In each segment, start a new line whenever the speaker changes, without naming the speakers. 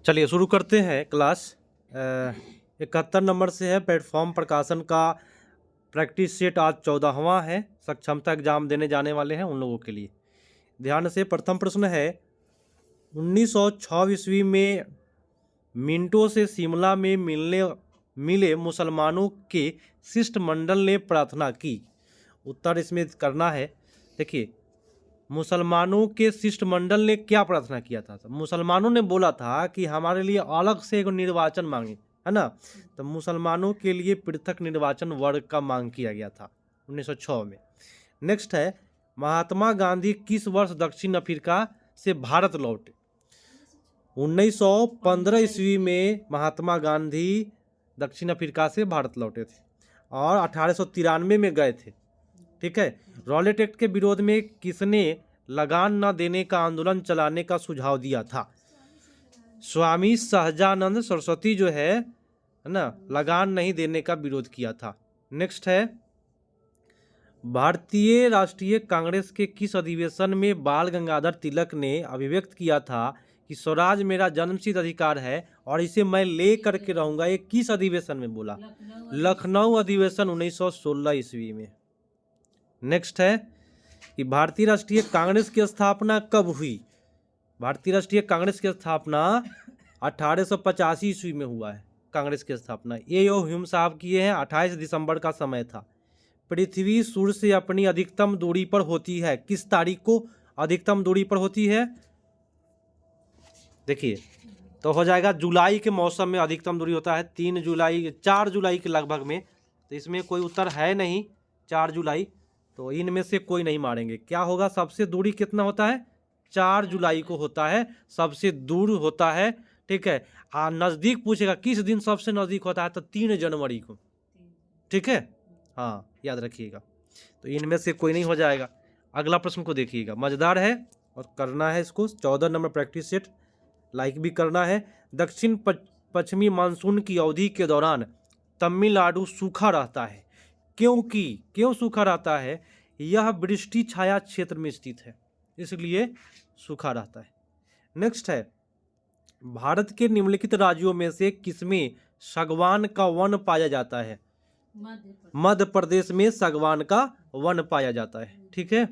चलिए शुरू करते हैं क्लास। 71 नंबर से है प्लेटफॉर्म प्रकाशन का प्रैक्टिस सेट। आज 14वां है। सक्षमता एग्जाम देने जाने वाले हैं उन लोगों के लिए ध्यान से। प्रथम प्रश्न है 1906 ईस्वी में मिंटो से शिमला में मिले मुसलमानों के शिष्टमंडल ने प्रार्थना की। उत्तर इसमें करना है। देखिए, मुसलमानों के शिष्टमंडल ने क्या प्रार्थना किया था? मुसलमानों ने बोला था कि हमारे लिए अलग से एक निर्वाचन मांगे, है ना। तो मुसलमानों के लिए पृथक निर्वाचन वर्ग का मांग किया गया था 1906 में। नेक्स्ट है महात्मा गांधी किस वर्ष दक्षिण अफ्रीका से भारत लौटे? 1915 ईस्वी में महात्मा गांधी दक्षिण अफ्रीका से भारत लौटे थे और 1893 में गए थे। ठीक है। रॉलेट एक्ट के विरोध में किसने लगान न देने का आंदोलन चलाने का सुझाव दिया था? स्वामी सहजानंद सरस्वती जो है ना, लगान नहीं देने का विरोध किया था। नेक्स्ट है भारतीय राष्ट्रीय कांग्रेस के किस अधिवेशन में बाल गंगाधर तिलक ने अभिव्यक्त किया था कि स्वराज मेरा जन्मसिद्ध अधिकार है और इसे मैं ले करके रहूंगा? ये किस अधिवेशन में बोला? लखनऊ अधिवेशन 1916 ईस्वी में। नेक्स्ट है कि भारतीय राष्ट्रीय कांग्रेस की स्थापना कब हुई? भारतीय राष्ट्रीय कांग्रेस की स्थापना 1885 ईस्वी में हुआ है। कांग्रेस की स्थापना ए.ओ. ह्यूम साहब किए हैं। 28 दिसंबर का समय था। पृथ्वी सूर्य से अपनी अधिकतम दूरी पर होती है किस तारीख को अधिकतम दूरी पर होती है? देखिए, तो हो जाएगा जुलाई के मौसम में अधिकतम दूरी होता है 3 जुलाई 4 जुलाई के लगभग में। तो इसमें कोई उत्तर है नहीं 4 जुलाई, तो इनमें से कोई नहीं मारेंगे। क्या होगा? सबसे दूरी कितना होता है? 4 जुलाई को होता है, सबसे दूर होता है। ठीक है। नज़दीक पूछेगा किस दिन सबसे नज़दीक होता है, तो 3 जनवरी को। ठीक है, हाँ याद रखिएगा। तो इनमें से कोई नहीं हो जाएगा। अगला प्रश्न को देखिएगा, मज़ेदार है और करना है इसको। 14 नंबर प्रैक्टिस सेट, लाइक भी करना है। दक्षिण पश्चिमी मानसून की अवधि के दौरान तमिलनाडु सूखा रहता है क्यों सूखा रहता है? यह वृष्टि छाया क्षेत्र में स्थित है, इसलिए सूखा रहता है। नेक्स्ट है भारत के निम्नलिखित राज्यों में से किसमें सागवान का वन पाया जाता है? मध्य प्रदेश में सागवान का वन पाया जाता है। ठीक है।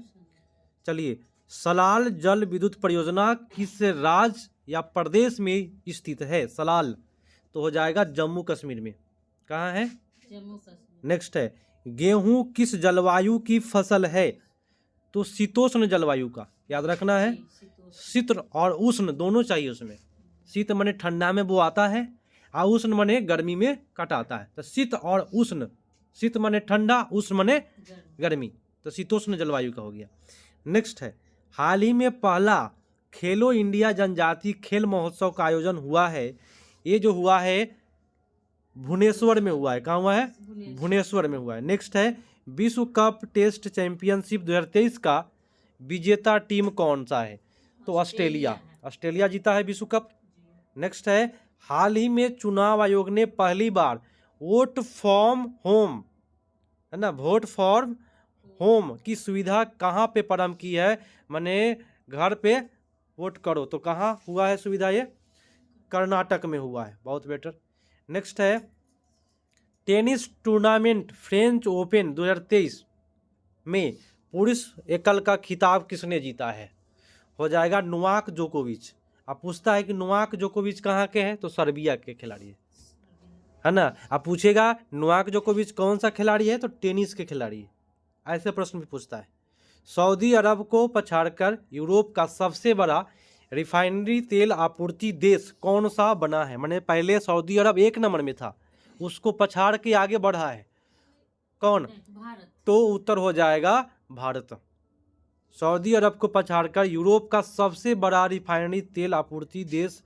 चलिए, सलाल जल विद्युत परियोजना किस राज्य या प्रदेश में स्थित है? सलाल तो हो जाएगा जम्मू कश्मीर में। कहाँ है? जम्मू कश्मीर। नेक्स्ट है गेहूं किस जलवायु की फसल है? तो शीतोष्ण जलवायु का याद रखना है। शीत और उष्ण दोनों चाहिए उसमें। शीत माने ठंडा में वो आता है और उष्ण माने गर्मी में कटाता है। तो शीत और उष्ण, शीत माने ठंडा, उष्ण माने गर्मी, तो शीतोष्ण जलवायु का हो गया। नेक्स्ट है हाल ही में पहला खेलो इंडिया जनजातीय खेल महोत्सव का आयोजन हुआ है। ये जो हुआ है भुवनेश्वर में हुआ है। कहाँ हुआ है? भुवनेश्वर में हुआ है। नेक्स्ट है विश्व कप टेस्ट चैंपियनशिप 2023 का विजेता टीम कौन सा है? तो ऑस्ट्रेलिया जीता है विश्व कप। नेक्स्ट है हाल ही में चुनाव आयोग ने पहली बार वोट फ्रॉम होम, है ना, वोट फॉर होम की सुविधा कहाँ पे प्रारंभ की है? माने घर पे वोट करो। तो कहाँ हुआ है सुविधा? ये कर्नाटक में हुआ है। बहुत बेटर। नेक्स्ट है टेनिस टूर्नामेंट फ्रेंच ओपन 2023 में पुरुष एकल का खिताब किसने जीता है? हो जाएगा नोवाक जोकोविच। अब पूछता है कि नोवाक जोकोविच कहाँ के हैं? तो सर्बिया के खिलाड़ी है ना। अब पूछेगा नोवाक जोकोविच कौन सा खिलाड़ी है? तो टेनिस के खिलाड़ी है। ऐसे प्रश्न भी पूछता है। सऊदी अरब को पछाड़कर यूरोप का सबसे बड़ा रिफाइनरी तेल आपूर्ति देश कौन सा बना है? माने पहले सऊदी अरब 1 नंबर में था, उसको पछाड़ के आगे बढ़ा है। कौन? भारत। तो उत्तर हो जाएगा भारत। सऊदी अरब को पछाड़कर यूरोप का सबसे बड़ा रिफाइनरी तेल आपूर्ति देश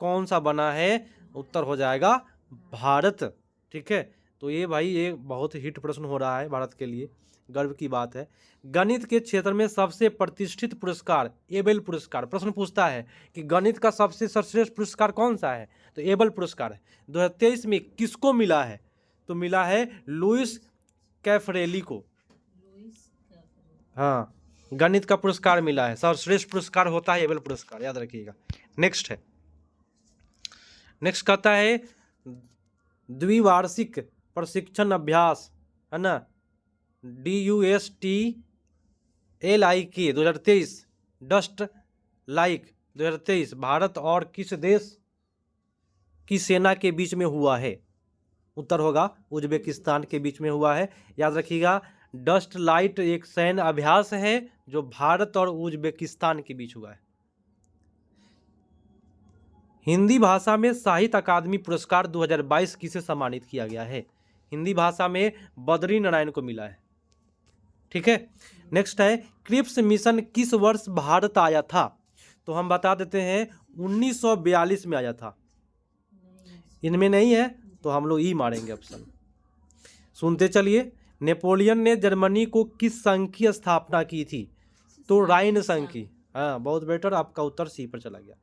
कौन सा बना है? उत्तर हो जाएगा भारत। ठीक है। तो ये भाई ये बहुत हिट प्रश्न हो रहा है भारत के लिए, गर्व की बात है। गणित के क्षेत्र में सबसे प्रतिष्ठित पुरस्कार एबेल पुरस्कार। प्रश्न पूछता है कि गणित का सबसे सर्वश्रेष्ठ पुरस्कार कौन सा है? तो एबेल पुरस्कार है। 2023 में किसको मिला है? तो मिला है लुइस कैफरेली को। हाँ, गणित का पुरस्कार मिला है। सर्वश्रेष्ठ पुरस्कार होता है एबेल पुरस्कार, याद रखिएगा। नेक्स्ट है नेक्स्ट कहता है द्विवार्षिक प्रशिक्षण अभ्यास, है ना, DUSTLIK 2023 डस्ट लाइक 2023 भारत और किस देश की सेना के बीच में हुआ है? उत्तर होगा उज्बेकिस्तान के बीच में हुआ है। याद रखिएगा, डस्ट लाइट एक सैन्य अभ्यास है जो भारत और उज्बेकिस्तान के बीच हुआ है। हिंदी भाषा में साहित्य अकादमी पुरस्कार 2022 किसे सम्मानित किया गया है? हिंदी भाषा में बद्री नारायण को मिला है। ठीक है, नेक्स्ट है क्रिप्स मिशन किस वर्ष भारत आया था? तो हम बता देते हैं 1942 में आया था। इनमें नहीं है तो हम लोग ई मारेंगे ऑप्शन। सुनते चलिए, नेपोलियन ने जर्मनी को किस संघ की स्थापना की थी? तो राइन संघ की। हाँ, बहुत बेटर, आपका उत्तर सी पर चला गया।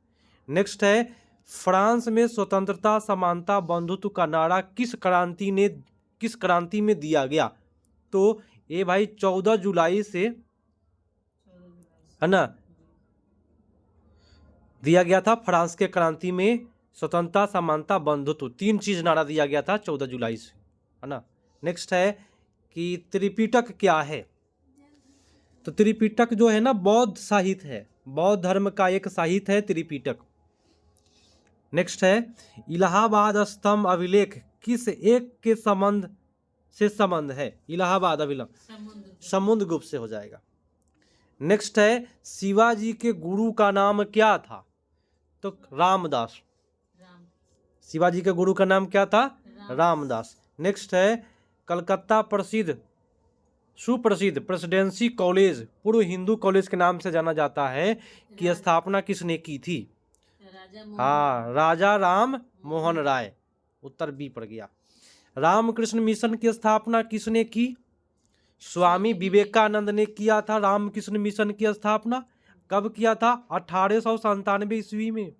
नेक्स्ट है फ्रांस में स्वतंत्रता समानता बंधुत्व का नारा किस क्रांति में दिया गया? तो ये भाई 14 जुलाई से, है ना, दिया गया था। फ्रांस के क्रांति में स्वतंत्रता समानता बंधुत्व 3 चीज नारा दिया गया था 14 जुलाई से, है ना। नेक्स्ट है कि त्रिपिटक क्या है? तो त्रिपिटक जो है ना बौद्ध साहित्य है, बौद्ध धर्म का एक साहित्य है त्रिपिटक। नेक्स्ट है इलाहाबाद स्तंभ अभिलेख किस एक के संबंध है? इलाहाबाद अभिलेख समुद्रगुप्त से हो जाएगा। नेक्स्ट है शिवाजी के गुरु का नाम क्या था? तो रामदास। शिवाजी के गुरु का नाम क्या था? रामदास। नेक्स्ट है कलकत्ता सुप्रसिद्ध प्रेसिडेंसी कॉलेज पूर्व हिंदू कॉलेज के नाम से जाना जाता है कि स्थापना किसने की थी? हाँ, राजा राम मोहन राय। उत्तर बी पर गया। रामकृष्ण मिशन की स्थापना किसने की? स्वामी विवेकानंद ने किया था रामकृष्ण मिशन की स्थापना। कब किया था? 1897 ईस्वी में।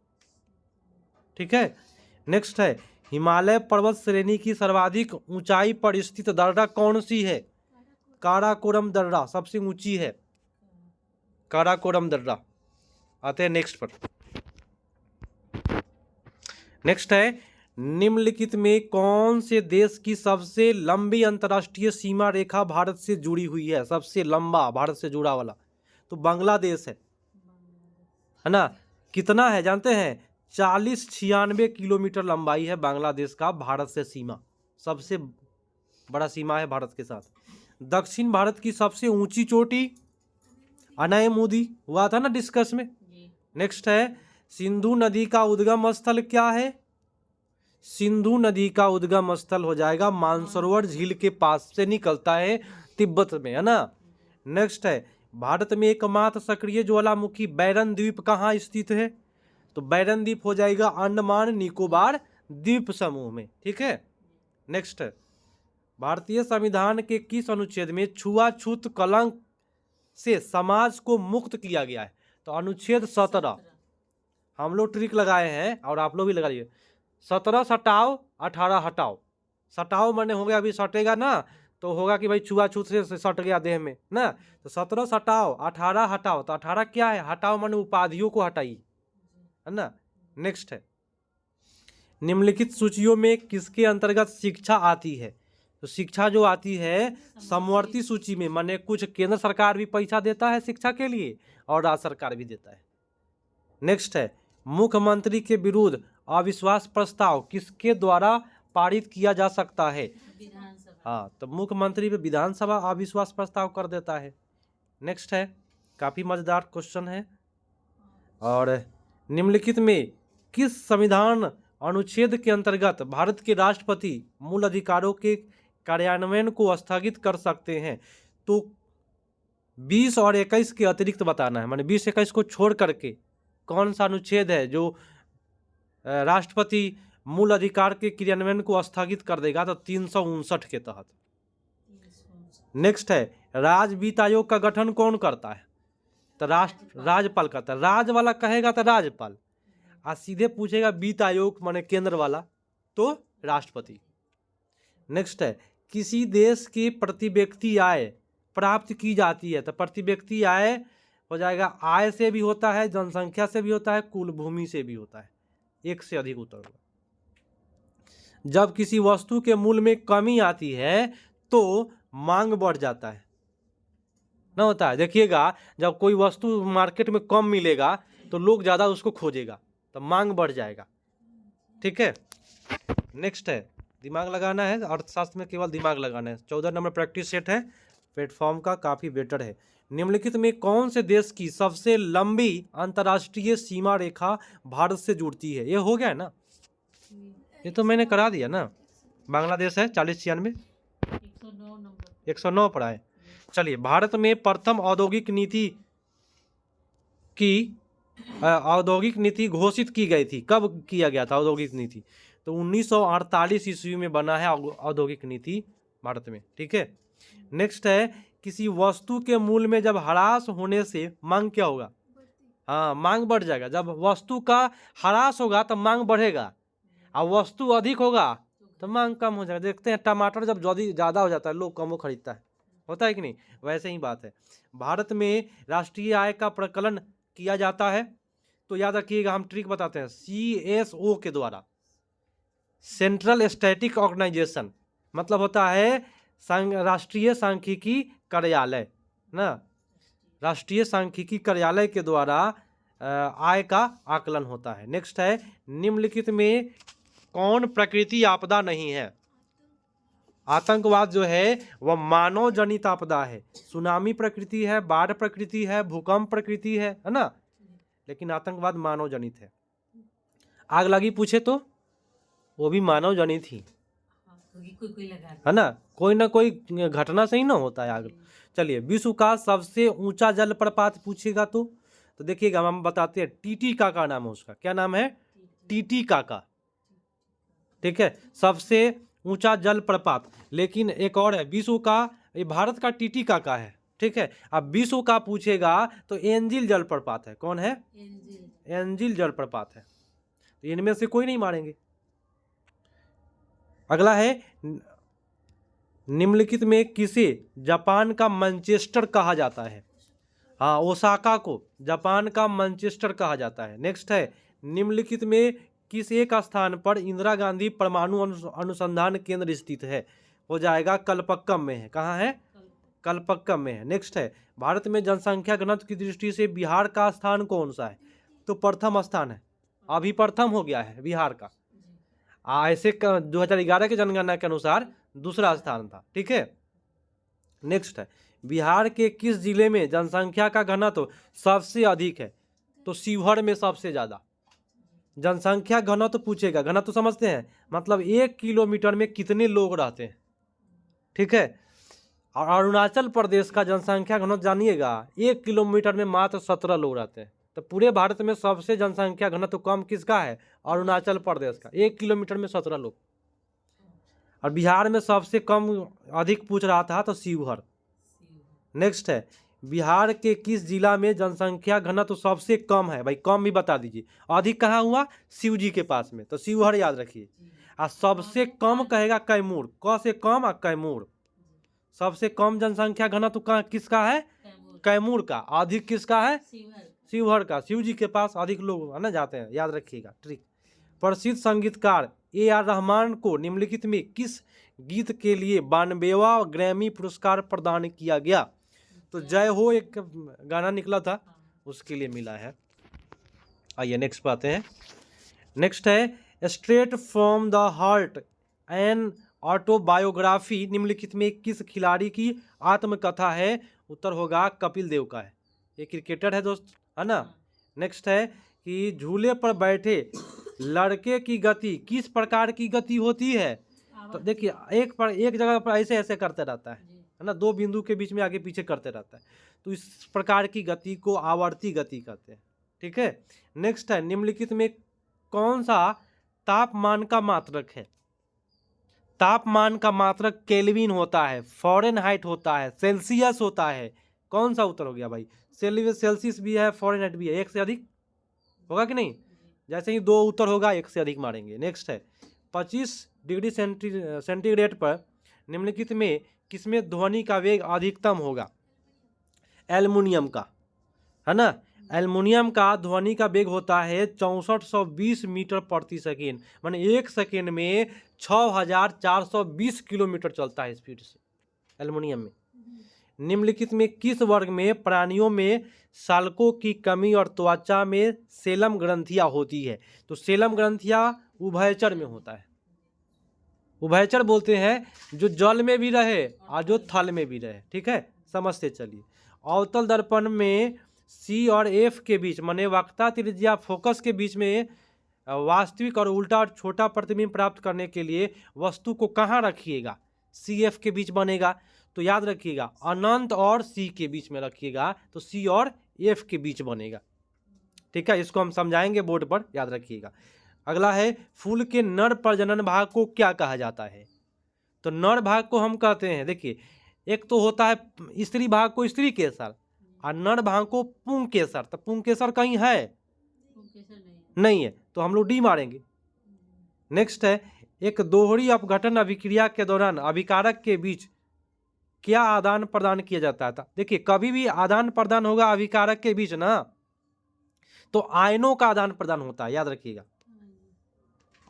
ठीक है, नेक्स्ट है हिमालय पर्वत श्रेणी की सर्वाधिक ऊंचाई पर स्थित दर्रा कौन सी है? काराकोरम दर्रा सबसे ऊंची है, काराकोरम दर्रा। आते हैं नेक्स्ट पर। नेक्स्ट है निम्नलिखित में कौन से देश की सबसे लंबी अंतर्राष्ट्रीय सीमा रेखा भारत से जुड़ी हुई है? सबसे लंबा भारत से जुड़ा वाला तो बांग्लादेश है ना। कितना है जानते हैं? 4096 किलोमीटर लंबाई है बांग्लादेश का भारत से सीमा, सबसे बड़ा सीमा है भारत के साथ। दक्षिण भारत की सबसे ऊंची चोटी अनायमुदी हुआ था ना डिस्कस में। नेक्स्ट है सिंधु नदी का उद्गम स्थल क्या है? सिंधु नदी का उद्गम स्थल हो जाएगा मानसरोवर झील के पास से निकलता है तिब्बत में, है ना। नेक्स्ट है भारत में एकमात्र सक्रिय ज्वालामुखी बैरन द्वीप कहाँ स्थित है? तो बैरन द्वीप हो जाएगा अंडमान निकोबार द्वीप समूह में। ठीक है, नेक्स्ट है भारतीय संविधान के किस अनुच्छेद में छुआछूत कलंक से समाज को मुक्त किया गया है? तो अनुच्छेद 17। हम लोग ट्रिक लगाए हैं और आप लोग भी लगाइए। 17 सटाओ 18 हटाओ। सटाओ माने हो गया अभी सटेगा ना तो होगा कि भाई छुआछूत से सट गया देह में ना। तो 17 सटाओ 18 हटाओ। तो 18 क्या है? हटाओ माने उपाधियों को हटाइए, है ना। नेक्स्ट है निम्नलिखित सूचियों में किसके अंतर्गत शिक्षा आती है? तो शिक्षा जो आती है समवर्ती सूची में, माने कुछ केंद्र सरकार भी पैसा देता है शिक्षा के लिए और राज्य सरकार भी देता है। नेक्स्ट है मुख्यमंत्री के विरुद्ध अविश्वास प्रस्ताव किसके द्वारा पारित किया जा सकता है? हाँ, तो मुख्यमंत्री पे विधानसभा अविश्वास प्रस्ताव कर देता है। नेक्स्ट है काफी मजेदार क्वेश्चन है। और निम्नलिखित में किस संविधान अनुच्छेद के अंतर्गत भारत के राष्ट्रपति मूल अधिकारों के कार्यान्वयन को स्थगित कर सकते हैं? तो 20 और 21 के अतिरिक्त बताना है, माने 20-21 को छोड़ करके कौन सा अनुच्छेद है जो राष्ट्रपति मूल अधिकार के क्रियान्वयन को स्थगित कर देगा? तो 359 के तहत। नेक्स्ट है राज्य वित्त आयोग का गठन कौन करता है? तो राज्यपाल करता है। राज्य वाला कहेगा तो राज्यपाल, और सीधे पूछेगा वित्त आयोग माने केंद्र वाला तो राष्ट्रपति। नेक्स्ट है किसी देश की प्रति व्यक्ति आय प्राप्त की जाती है? तो प्रति व्यक्ति आय हो जाएगा आय से भी होता है, जनसंख्या से भी होता है, कुल भूमि से भी होता है। एक से अधिक उत्तर होगा। जब किसी वस्तु के मूल्य में कमी आती है तो मांग बढ़ जाता है ना, होता है। देखिएगा जब कोई वस्तु मार्केट में कम मिलेगा तो लोग ज़्यादा उसको खोजेगा, तो मांग बढ़ जाएगा। ठीक है, नेक्स्ट है, दिमाग लगाना है, अर्थशास्त्र में केवल दिमाग लगाना है। 14 नंबर प्रैक्टिस सेट है प्लेटफॉर्म का, काफ़ी बेटर है। निम्नलिखित में कौन से देश की सबसे लंबी अंतर्राष्ट्रीय सीमा रेखा भारत से जुड़ती है? ये हो गया है ना, ये तो मैंने करा दिया ना। बांग्लादेश है 4096 109 पर आए। चलिए, भारत में प्रथम औद्योगिक नीति घोषित की गई थी, कब किया गया था औद्योगिक नीति? तो 1948 ईस्वी में बना है औद्योगिक नीति भारत में। ठीक है, नेक्स्ट है, किसी वस्तु के मूल्य में जब ह्रास होने से मांग क्या होगा? हाँ, मांग बढ़ जाएगा। जब वस्तु का ह्रास होगा तो मांग बढ़ेगा, और वस्तु अधिक होगा तो मांग कम हो जाएगा। देखते हैं टमाटर जब ज़्यादा हो जाता है लोग कम खरीदता है, होता है कि नहीं? वैसे ही बात है। भारत में राष्ट्रीय आय का प्रकलन किया जाता है, तो याद रखिएगा, हम ट्रिक बताते हैं, CSO के द्वारा, सेंट्रल स्टैटिक ऑर्गेनाइजेशन, मतलब होता है राष्ट्रीय सांख्यिकी कार्यालय ना, राष्ट्रीय सांख्यिकी कार्यालय के द्वारा आय का आकलन होता है। नेक्स्ट है, निम्नलिखित में कौन प्रकृति आपदा नहीं है? आतंकवाद जो है वह मानव जनित आपदा है। सुनामी प्रकृति है, बाढ़ प्रकृति है, भूकंप प्रकृति है ना, लेकिन आतंकवाद मानव जनित है। आग लगी पूछे तो वो भी मानव जनित ही है ना, कोई ना कोई घटना से ही ना होता है आग। चलिए, विश्व का सबसे ऊंचा जलप्रपात पूछेगा तो देखिएगा, हम बताते हैं, टीटीकाका नाम है उसका। क्या नाम है? टीटीकाका। ठीक है, सबसे ऊंचा जलप्रपात। लेकिन एक और है विश्व का, ये भारत का टीटीकाका है। ठीक है, अब विश्व का पूछेगा तो एंजिल जलप्रपात है। कौन है? एंजिल जलप्रपात है। तो इनमें से कोई नहीं मारेंगे। अगला है, निम्नलिखित में किसे जापान का मैनचेस्टर कहा जाता है? हाँ, ओसाका को जापान का मैनचेस्टर कहा जाता है। नेक्स्ट है, निम्नलिखित में किस एक स्थान पर इंदिरा गांधी परमाणु अनुसंधान केंद्र स्थित है? हो जाएगा कलपक्कम में है। कहाँ है? कलपक्कम में है। नेक्स्ट है, भारत में जनसंख्या घनत्व की दृष्टि से बिहार का स्थान कौन सा है? तो प्रथम स्थान है, अभी प्रथम हो गया है बिहार का। ऐसे 2011 की जनगणना के अनुसार दूसरा स्थान था। ठीक है, नेक्स्ट है, बिहार के किस जिले में जनसंख्या का घनत्व सबसे अधिक है? तो शिवहर में सबसे ज़्यादा। जनसंख्या घनत्व पूछेगा, घनत्व समझते हैं, मतलब 1 किलोमीटर में कितने लोग रहते हैं। ठीक है, और अरुणाचल प्रदेश का जनसंख्या घनत्व जानिएगा, 1 किलोमीटर में मात्र 17 लोग रहते हैं। तो पूरे भारत में सबसे जनसंख्या घनत्व कम किसका है? अरुणाचल प्रदेश का, 1 किलोमीटर में 17 लोग। और बिहार में सबसे कम अधिक पूछ रहा था तो शिवहर। नेक्स्ट है, बिहार के किस जिला में जनसंख्या घनत्व सबसे कम है? भाई कम भी बता दीजिए, अधिक कहाँ हुआ? शिव जी के पास में, तो शिवहर याद रखिए। और सबसे कम कहेगा कैमूर, क से कम और कैमूर। सबसे कम जनसंख्या घनत्व कहाँ किसका है? कैमूर का। अधिक किसका है? शिवहर का। शिव जी के पास अधिक लोग है ना जाते हैं, याद रखिएगा ट्रिक। प्रसिद्ध संगीतकार AR रहमान को निम्नलिखित में किस गीत के लिए 92वां ग्रैमी पुरस्कार प्रदान किया गया? तो जय हो एक गाना निकला था, उसके लिए मिला है। आइए नेक्स्ट पे आते हैं। नेक्स्ट है, straight from the heart an autobiography निम्नलिखित में किस खिलाड़ी की आत्मकथा है? उत्तर होगा कपिल देव का है, ये क्रिकेटर है दोस्त, है ना। नेक्स्ट है कि झूले पर बैठे लड़के की गति किस प्रकार की गति होती है? तो देखिए, एक जगह पर ऐसे ऐसे करते रहता है ना, 2 बिंदु के बीच में आगे पीछे करते रहता है, तो इस प्रकार की गति को आवर्ती गति कहते हैं। ठीक है, नेक्स्ट है, निम्नलिखित में कौन सा तापमान का मात्रक है? तापमान का मात्रक केल्विन होता है, फ़ारेनहाइट होता है, सेल्सियस होता है। कौन सा उत्तर हो गया भाई? सेल्सियस भी है, फ़ारेनहाइट भी है। एक से अधिक होगा कि नहीं? जैसे ही 2 उत्तर होगा, एक से अधिक मारेंगे। नेक्स्ट है, 25 डिग्री सेंटीग्रेड पर निम्नलिखित में किसमें ध्वनि का वेग अधिकतम होगा? एल्युमिनियम का, है ना। एल्युमिनियम का ध्वनि का वेग होता है 6420 मीटर प्रति सेकेंड, माने 1 सेकेंड में 6420 किलोमीटर चलता है स्पीड से एल्युमिनियम में। निम्नलिखित में किस वर्ग में प्राणियों में सालकों की कमी और त्वचा में सेलम ग्रंथियां होती है? तो सेलम ग्रंथियां उभयचर में होता है। उभयचर बोलते हैं जो जल में भी रहे और जो थल में भी रहे। ठीक है, समझते चलिए। अवतल दर्पण में सी और एफ के बीच माने वक्रता त्रिज्या फोकस के बीच में वास्तविक और उल्टा और छोटा प्रतिबिंब प्राप्त करने के लिए वस्तु को कहाँ रखिएगा? सी एफ के बीच बनेगा, तो याद रखिएगा अनंत और सी के बीच में रखिएगा, तो सी और एफ के बीच बनेगा। ठीक है, इसको हम समझाएंगे बोर्ड पर, याद रखिएगा। अगला है फूल के नर प्रजनन भाग को क्या कहा जाता है? तो नर भाग को हम कहते हैं, देखिए एक तो होता है स्त्री भाग को स्त्री केसर और नर भाग को पुंकेसर। तो पुंकेसर कहीं है? नहीं है, तो हम लोग डी मारेंगे। नेक्स्ट है एक दोहरी अपघटन अभिक्रिया के दौरान अभिकारक के बीच क्या आदान प्रदान किया जाता था? देखिए कभी भी आदान प्रदान होगा अभिकारक के बीच ना, तो आयनों का आदान प्रदान होता है, याद रखिएगा।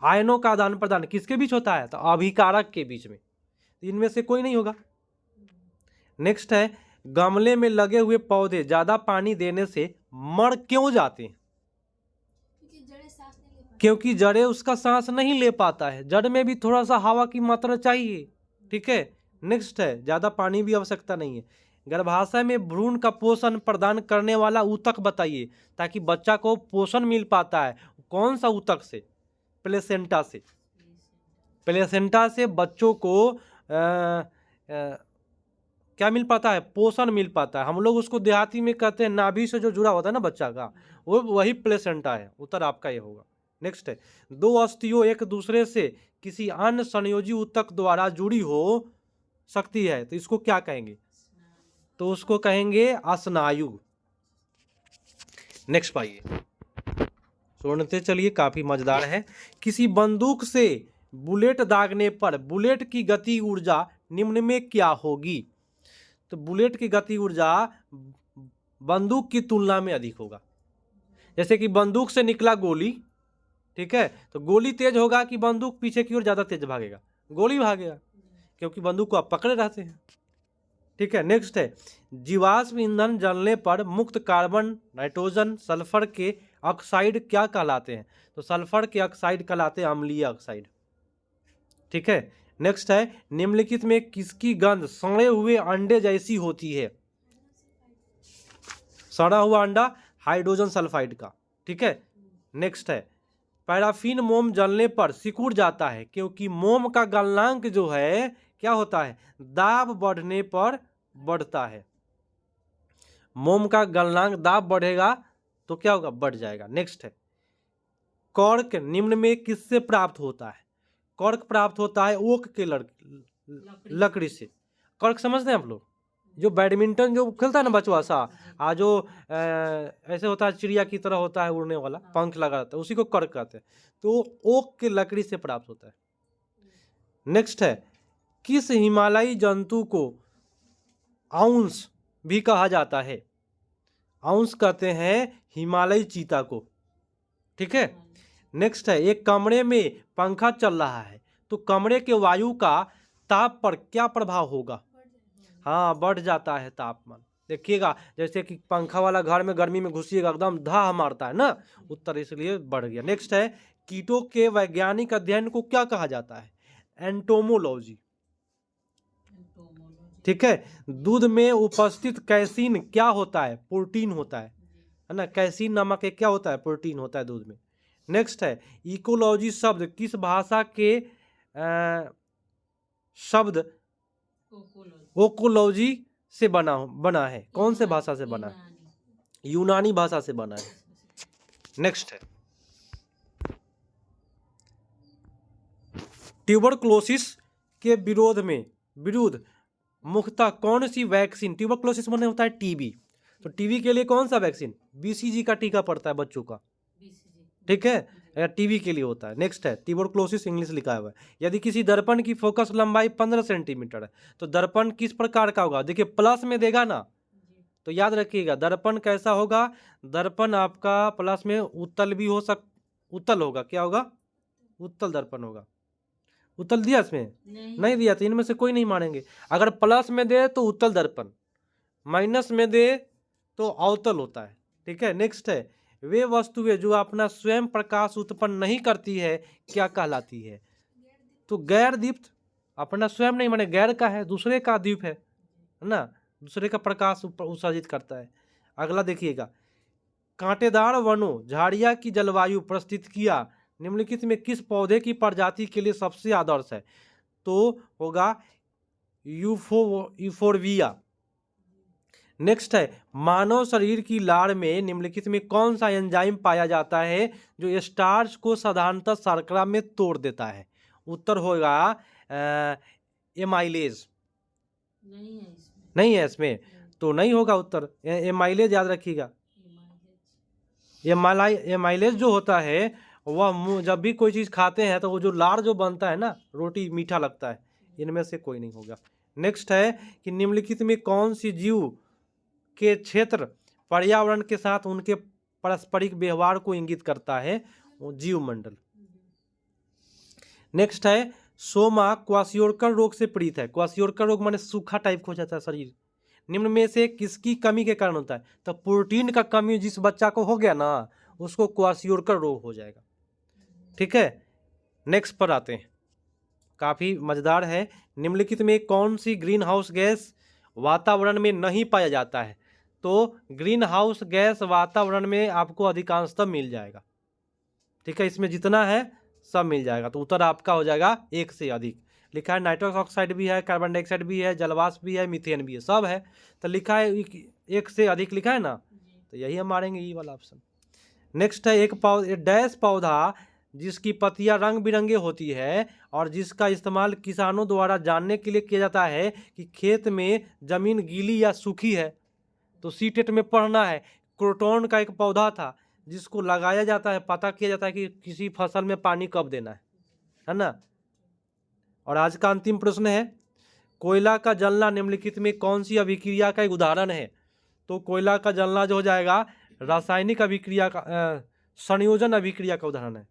आयनों का आदान प्रदान किसके बीच होता है? तो अभिकारक के बीच में, इनमें से कोई नहीं होगा। नेक्स्ट है गमले में लगे हुए पौधे ज्यादा पानी देने से मर क्यों जाते हैं? क्योंकि जड़े उसका सांस नहीं ले पाता है। जड़ में भी थोड़ा सा हवा की मात्रा चाहिए। ठीक है, नेक्स्ट है ज्यादा पानी भी आवश्यकता नहीं है। गर्भाशय में भ्रूण का पोषण प्रदान करने वाला ऊतक बताइए, ताकि बच्चा को पोषण मिल पाता है। कौन सा ऊतक से? प्लेसेंटा से। प्लेसेंटा से बच्चों को क्या मिल पाता है? पोषण मिल पाता है। हम लोग उसको देहाती में कहते हैं नाभि से जो जुड़ा होता है ना बच्चा का, वो वही प्लेसेंटा है। उत्तर आपका ये होगा। नेक्स्ट है दो अस्थियों एक दूसरे से किसी अन्य संयोजी ऊतक द्वारा जुड़ी हो सकती है, तो इसको क्या कहेंगे? तो उसको कहेंगे स्नायु। नेक्स्ट पाइए, सुनते चलिए, काफी मजेदार है। किसी बंदूक से बुलेट दागने पर बुलेट की गति ऊर्जा निम्न में क्या होगी? तो बुलेट की गति ऊर्जा बंदूक की तुलना में अधिक होगा। जैसे कि बंदूक से निकला गोली, ठीक है, तो गोली तेज होगा कि बंदूक पीछे की ओर ज्यादा तेज भागेगा? गोली भागेगा, क्योंकि बंदूक को आप पकड़े रहते हैं। ठीक है, नेक्स्ट है जीवाश्म ईंधन जलने पर मुक्त कार्बन, नाइट्रोजन, सल्फर के ऑक्साइड क्या कहलाते हैं? तो सल्फर के ऑक्साइड कहलाते हैं अम्लीय ऑक्साइड। ठीक है, नेक्स्ट है निम्नलिखित में किसकी गंध सड़े हुए अंडे जैसी होती है? सड़ा हुआ अंडा हाइड्रोजन सल्फाइड का। ठीक है, नेक्स्ट है पैराफिन मोम जलने पर सिकुड़ जाता है, क्योंकि मोम का गलनांक जो है क्या होता है? दाब बढ़ने पर बढ़ता है। मोम का गलनांक दाब बढ़ेगा तो क्या होगा? बढ़ जाएगा। नेक्स्ट है कॉर्क निम्न में किससे प्राप्त होता है? कॉर्क प्राप्त होता है ओक के लकड़ी से। कॉर्क समझते हैं आप लोग? जो बैडमिंटन जो खेलता है ना बचवा सा, जो ऐसे होता है चिड़िया की तरह होता है, उड़ने वाला पंख लगा रहता है, उसी को कॉर्क कहते हैं। तो ओक के लकड़ी से प्राप्त होता है। नेक्स्ट है किस हिमालयी जंतु को औंस भी कहा जाता है? औंस कहते हैं हिमालयी चीता को। ठीक है, नेक्स्ट है एक कमरे में पंखा चल रहा है, तो कमरे के वायु का ताप पर क्या प्रभाव होगा? हाँ, बढ़ जाता है तापमान। देखिएगा जैसे कि पंखा वाला घर में गर्मी में घुसिएगा एकदम धा मारता है ना, उत्तर इसलिए बढ़ गया। नेक्स्ट है कीटों के वैज्ञानिक अध्ययन को क्या कहा जाता है? एंटोमोलॉजी। ठीक है, दूध में उपस्थित कैसीन क्या होता है? प्रोटीन होता है ना। कैसीन नामक एक क्या होता है? प्रोटीन होता है दूध में। नेक्स्ट है इकोलॉजी शब्द किस भाषा के शब्द ओकोलॉजी से बना है? कौन से भाषा से बना है? यूनानी भाषा से बना है। नेक्स्ट है ट्यूबरक्लोसिस के विरुद्ध मुख्यतः कौन सी वैक्सीन? ट्यूबरक्लोसिस माने होता है टीबी, तो टीबी के लिए कौन सा वैक्सीन? बीसीजी का टीका पड़ता है बच्चों का। ठीक है, टीबी के लिए होता है। नेक्स्ट है ट्यूबरक्लोसिस इंग्लिश लिखा हुआ है। यदि किसी दर्पण की फोकस लंबाई 15 सेंटीमीटर है, तो दर्पण किस प्रकार का होगा? देखिए प्लस में देगा ना, तो याद रखिएगा दर्पण कैसा होगा, दर्पण आपका प्लस में उत्तल भी उत्तल होगा। क्या होगा? उत्तल दर्पण होगा। उत्तल दिया इसमें? नहीं दिया, तो इनमें से कोई नहीं मानेंगे। अगर प्लस में दे तो उत्तल दर्पण, माइनस में दे तो अवतल होता है। ठीक है, नेक्स्ट है वे वस्तुएं जो अपना स्वयं प्रकाश उत्पन्न नहीं करती है क्या कहलाती है? तो गैर दीप्त, अपना स्वयं नहीं माने गैर का है, दूसरे का दीप है ना, दूसरे का प्रकाश उत्सर्जित करता है। अगला देखिएगा, कांटेदार वनों झाड़िया की जलवायु परिस्थितियां निम्नलिखित में किस पौधे की प्रजाति के लिए सबसे आदर्श है? तो होगा यूफोरबिया। नेक्स्ट है मानव शरीर की लार में निम्नलिखित में कौन सा एंजाइम पाया जाता है जो स्टार्च को साधारणतः शर्करा में तोड़ देता है? उत्तर होगा एमाइलेज। नहीं है इसमें, तो नहीं होगा उत्तर। एमाइलेज याद रखिएगा। एमाइलेज जो होता है वह जब भी कोई चीज़ खाते हैं तो वो जो लार जो बनता है ना, रोटी मीठा लगता है। इनमें से कोई नहीं होगा। नेक्स्ट है कि निम्नलिखित में कौन सी जीव के क्षेत्र पर्यावरण के साथ उनके पारस्परिक व्यवहार को इंगित करता है? वो जीव मंडल। नेक्स्ट है सोमा क्वाशियोरकर रोग से पीड़ित है। क्वाशियोरकर रोग माने सूखा टाइप हो जाता है शरीर। निम्न में से किसकी कमी के कारण होता है? तो प्रोटीन का कमी जिस बच्चा को हो गया ना, उसको क्वाशियोरकर रोग हो जाएगा। ठीक है, नेक्स्ट पर आते हैं, काफ़ी मज़ेदार है। निम्नलिखित में कौन सी ग्रीन हाउस गैस वातावरण में नहीं पाया जाता है? तो ग्रीन हाउस गैस वातावरण में आपको अधिकांशतः मिल जाएगा। ठीक है, इसमें जितना है सब मिल जाएगा। तो उत्तर आपका हो जाएगा एक से अधिक। लिखा है नाइट्रस ऑक्साइड भी है, कार्बन डाइऑक्साइड भी है, जलवाष्प भी है, मीथेन भी है, सब है। तो लिखा है एक से अधिक लिखा है ना, तो यही हम मारेंगे ये वाला ऑप्शन। नेक्स्ट है एक डैश पौधा जिसकी पत्तियां रंग बिरंगे होती है और जिसका इस्तेमाल किसानों द्वारा जानने के लिए किया जाता है कि खेत में जमीन गीली या सूखी है। तो सीटेट में पढ़ना है, क्रोटॉन का एक पौधा था जिसको लगाया जाता है, पता किया जाता है कि किसी फसल में पानी कब देना है ना। और आज का अंतिम प्रश्न है, कोयला का जलना निम्नलिखित में कौन सी अभिक्रिया का एक उदाहरण है? तो कोयला का जलना जो हो जाएगा रासायनिक अभिक्रिया का संयोजन अभिक्रिया का उदाहरण है।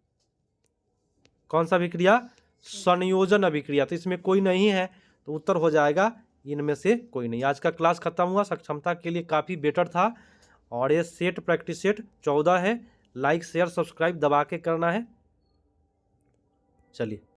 कौन सा अभिक्रिया? संयोजन अभिक्रिया। तो इसमें कोई नहीं है, तो उत्तर हो जाएगा इनमें से कोई नहीं। आज का क्लास खत्म हुआ, सक्षमता के लिए काफ़ी बेटर था। और ये सेट प्रैक्टिस सेट 14 है। लाइक शेयर सब्सक्राइब दबा के करना है। चलिए।